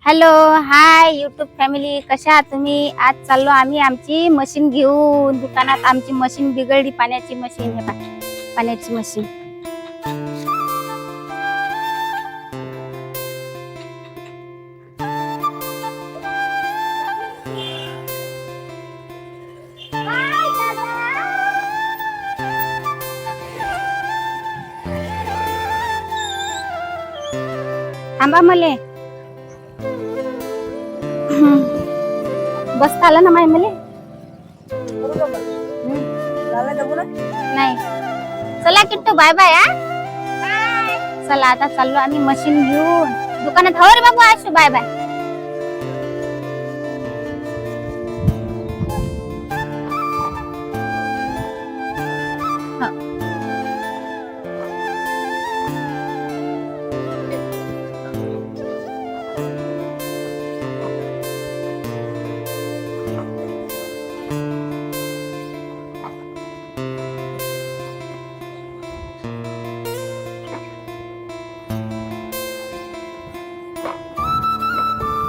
Hello hi YouTube family, कशा आहात तुम्ही? आज चाललो आम्ही आमची मशीन घेऊन दुकानात. आमची मशीन बिघडली, पाण्याची मशीन. हे पाण्याची मशीन. थांबा मले बसता आलं ना माय मले. नाही चला किट्टू, बाय बाय. चला आता चाललो आम्ही मशीन घेऊन दुकानात. हो रे बाबू आशू, बाय बाय.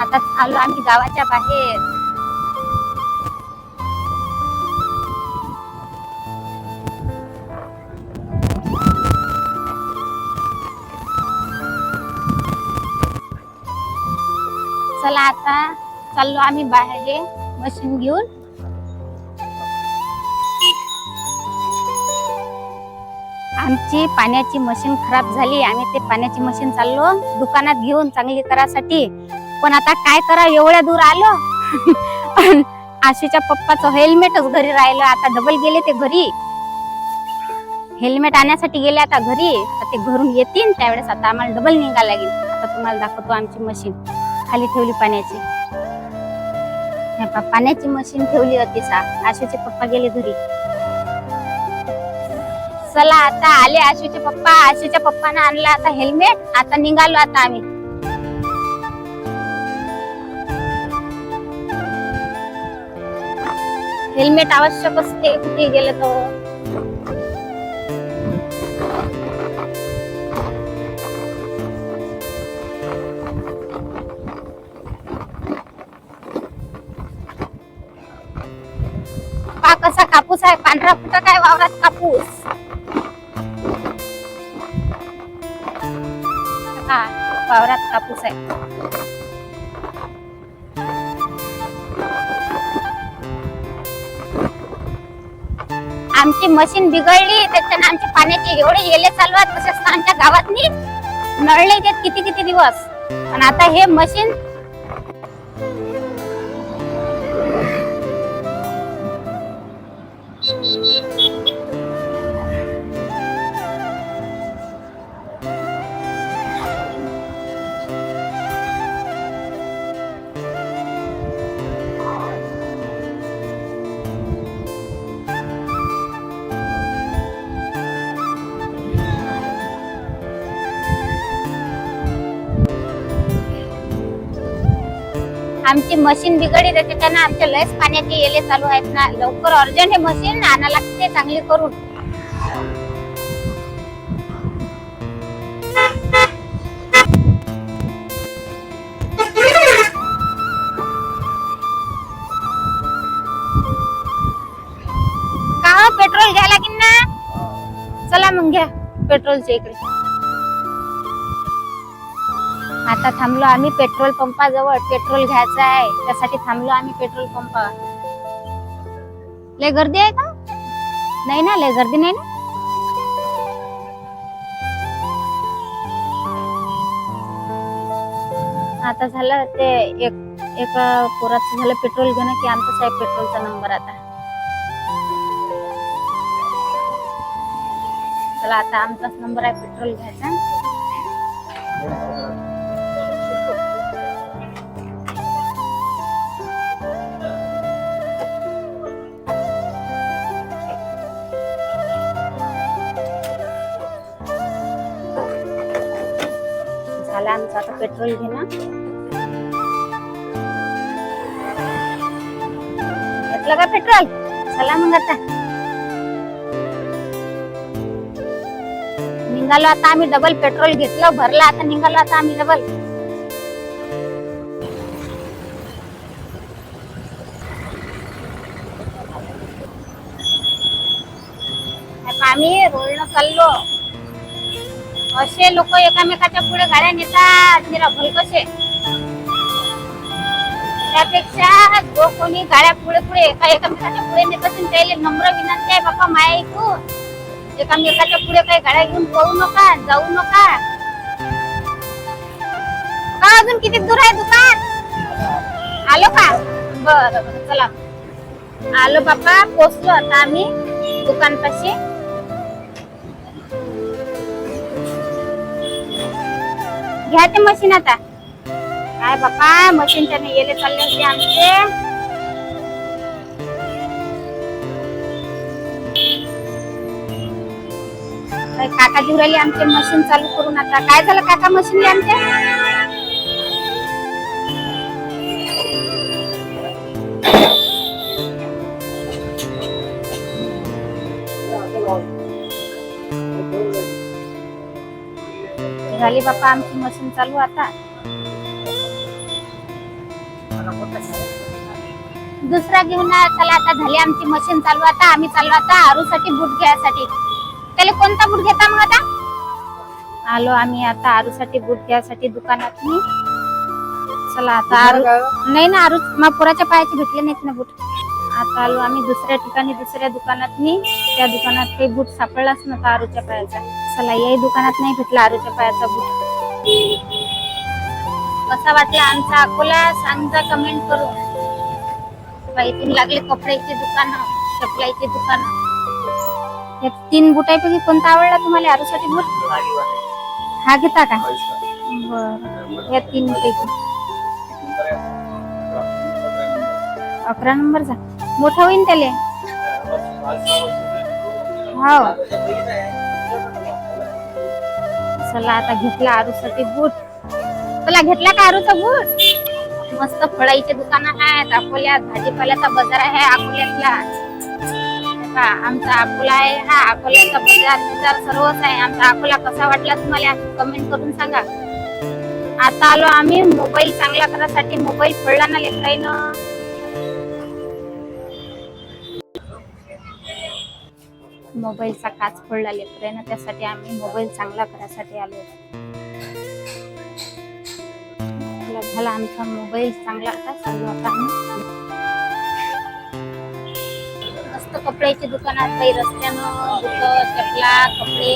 आता आलो आम्ही गावाच्या बाहेर. चला आता चाललो आम्ही बाहेर मशीन घेऊन. आमची पाण्याची मशीन खराब झाली. आम्ही ते पाण्याची मशीन चाललो दुकानात घेऊन चांगली करासाठी. पण आता काय करा, एवढ्या दूर आलो. आशीच्या पप्पाचं हेल्मेटच घरी राहिलं. आता डबल गेले ते घरी, हेल्मेट आणण्यासाठी गेले आता घरी. आता ते घरून येतील त्यावेळेस आता आम्हाला डबल निघायला लागेल. आता तुम्हाला दाखवतो आमची मशीन खाली ठेवली पाण्याची. पाण्याची मशीन ठेवली होती आशूचे पप्पा गेले घरी. चला आता आले आशूचे पप्पा. आशूच्या पप्पाने आणला आता हेल्मेट. आता निघालो आता आम्ही. हेल्मेट आवश्यक असते कुठे गेलं तर. पा कसा कापूस आहे, पांढरा फुटा काय वावरात कापूस. वावरात कापूस आहे. आमची मशीन बिघडली त्याच्याने आमच्या पाण्याचे एवढे येले चालू आहेत. तसेच आमच्या गावात नळले देत किती किती दिवस. पण आता हे मशीन आमची मशीन बिघडली त्याच्यानं आमच्या लयच पाण्याचे येले चालू आहेत ना. लवकर अर्जंट हे मशीन आणा लागते चांगली करून. का पेट्रोल घ्या लागेल ना. चला मग घ्या पेट्रोलच्या इकडे. आता थांबलो आम्ही पेट्रोल पंपाजवळ. पेट्रोल घ्यायचं आहे त्यासाठी थांबलो आम्ही पेट्रोल पंपावर. लय गर्दी आहे का? नाही ना, लय गर्दी नाही ना. आता झालं ते एक पोराचं झालं पेट्रोल घेणं की आमचाच आहे पेट्रोलचा नंबर. आता चला आता आमचाच नंबर आहे पेट्रोल घ्यायचा. झालं आमचं आता पेट्रोल घेणं. घेतलं का पेट्रोल? चला मग आता निघालो. आता आम्ही डबल पेट्रोल घेतलं, भरलं. आता निघालो आता आम्ही डबल. आम्ही रोडनं चाललो. असे लोक एकामेकाच्या पुढे गाड्या नेतात निरा भलकसे. त्यापेक्षा जो कोणी गाड्या पुढे पुढे एकामेकाच्या पुढे नेत असेल त्याला नम्र विनंती आहे बाप्पा माया ऐकून एकामेकाच्या पुढे काही गाड्या घेऊन पळू नका, जाऊ नका. का अजून किती दूर आहे दुकान? आलो का? बरं चला आलो बाप्पा, पोचलो आता आम्ही दुकानपाशी. घ्या ते मशीन आता. काय बाप्पा मशीनच्या येले चालले होते आमचे. काका घेऊन राहिले आमचे मशीन चालू करून. आता काय झालं काका मशीन आमच्या? झाली बाप्पा आमची मशीन चालू. आता दुसरा घेऊन चला. आता झाली आमची मशीन चालू. आता आम्ही चाललो आता आरूसाठी बूट घ्यायसाठी. त्याला कोणता बूट घेता मग? आता आलो आम्ही आता आरूसाठी बूट घ्यायसाठी दुकानात. चला आता आरू नाही ना, आरू मग पोराच्या पायाचे भेटले नाहीत ना बूट. आता आलो आम्ही दुसऱ्या ठिकाणी दुसऱ्या दुकानात. त्या दुकानात काही बूट सापडलाच नव्हता आरूच्या पायाचा. चला याही दुकानात नाही भेटला आरूच्या पायाचा बूट. कसा वाटला आमचा अकोला सांगा कमेंट करून. इथून लागले कपड्याची दुकान, चपलाची दुकान. या 3 बुटापैकी कोणता आवडला तुम्हाला आरूसाठी बूट? हा घेता का? बरं या 3 पैकी 11 नंबरचा मोठा होईल त्याले. हो चला आता घेतला आरूसाठी बूट. चला घेतला का आरूचा बूट? मस्त फळाईचे दुकान आहेत अकोल्यात. भाजीपाल्याचा बाजार आहे अकोल्यातला. आमचा अकोला आहे हा. अकोल्याचा बाजार सर्वच आहे. आमचा अकोला कसा वाटला तुम्हाला कमेंट करून सांगा. आता आलो आम्ही मोबाईल चांगला करायसाठी. मोबाईल फोडला ना लेकराईनं. मोबाईलचा काच फोडला लेकराईनं, त्यासाठी आम्ही मोबाईल चांगला करायसाठी आलो. झाला आमचा मोबाईल चांगला. आता चालू आता आम्ही मस्त कपड्याची दुकानात. बाई रस्त्यानं बुट चपला कपडे.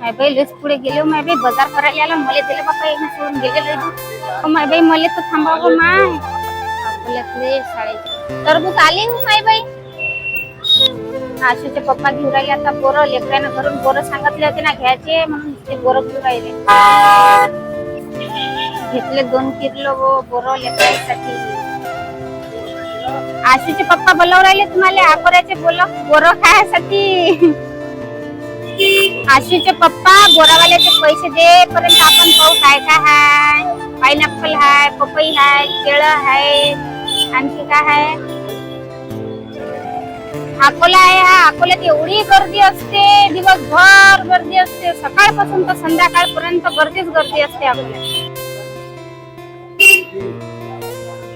माय बाई लेस पुढे गेले. माय बाई बाजार करायला आला. मला दिले बाप्पा एक सोडून गेले. माय बाई मला तर थांबावं. माय आपल्यातले शाळेचे टरबूज आले हो माय बाई. आशूचे पप्पा घेऊन राहिले आता बोरं. लेकरांना घरून बोरं सांगितले होते ना घ्यायचे, म्हणून ते बोरं घेऊन राहिले. घेतले 2 किलो बोरं लेकरांसाठी. आशूचे पप्पा बोलावून राहिले तुम्हाला अकोल्याचे बोरं खायसाठी. आशूचे पप्पा बोरावाल्याचे पैसे दे पर्यंत आपण पाहू काय काय हाय. पायनॅपल हाय, पपई हाय, केळं हाय, आणखी काय हाय. अकोला आहे हा. अकोल्यात एवढी गर्दी असते, दिवसभर गर्दी असते. सकाळपासून तर संध्याकाळपर्यंत गर्दीच गर्दी असते अकोल्यात.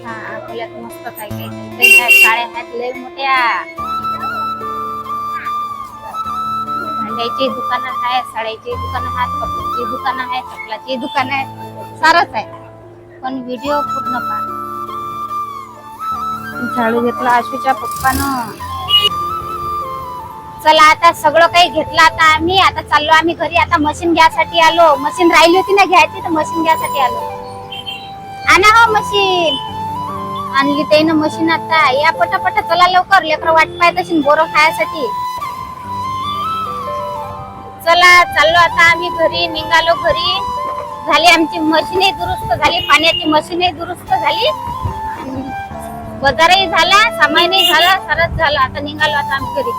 हा अकोल्यात मस्त काय काय शाळा आहेत लय मोठ्या. भांड्याची दुकानं आहेत, साड्याची दुकानं आहेत, कपड्याची दुकानं आहेत, चपलाची दुकानं आहेत. सारच आहे. पण व्हिडिओ पूर्ण पहा. झाडू घेतला आशूच्या पप्पानं. चला आता सगळं काही घेतलं आता आम्ही. आता चाललो आम्ही घरी. आता मशीन घ्यायसाठी आलो. मशीन राहिली होती ना घ्यायची, तर मशीन घ्यायसाठी आलो. आणा हो मशीन. आणली त्यानं मशीन. आता या पटापट चला लवकर. लेकरं वाट पाहत असेल बोरं खायसाठी. चला चाललो आता आम्ही घरी. निघालो घरी. झाली आमची मशीनही दुरुस्त झाली. पाण्याची मशीनही दुरुस्त झाली. बाजारही झाला, सामानही झाला, सरस झाला. आता निघालो आता आम्ही घरी.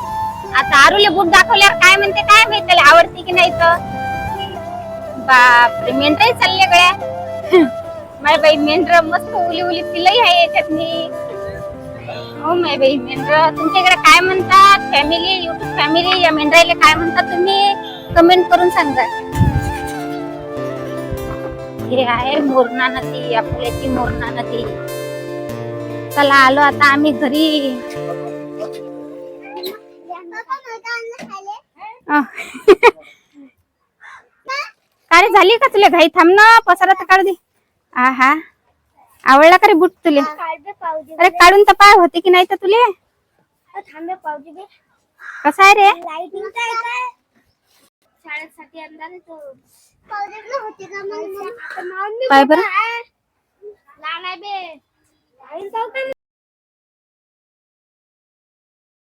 आता आरूले बूट दाखवल्यावर काय म्हणते काय माहिती, त्याला आवडते की नाही. तर बापरे मेंढराही चालले गळ्या. माय बाई मेंढर मस्त उली उली पिलई आहे याच्यातनी. हो माय बाई मेंढर. तुमच्या इकडे काय म्हणतात फॅमिली, युट्यूब फॅमिली, या मेंढराईला काय म्हणतात तुम्ही कमेंट करून सांगा. हे आहे मोरणा नदी, अकोल्याची मोरणा नदी. चला आलो आता आम्ही घरी. काय झाली का तुला घाई? थांब ना, पसारा तर काढू दे. आहा, आवडला का रे बूट तुले? अरे काढून तर पाय होते की नाही तर तुले. कसा आहे रे? शाळेसाठी अंदाज येतो. पाय बरं. लहान आहे बे.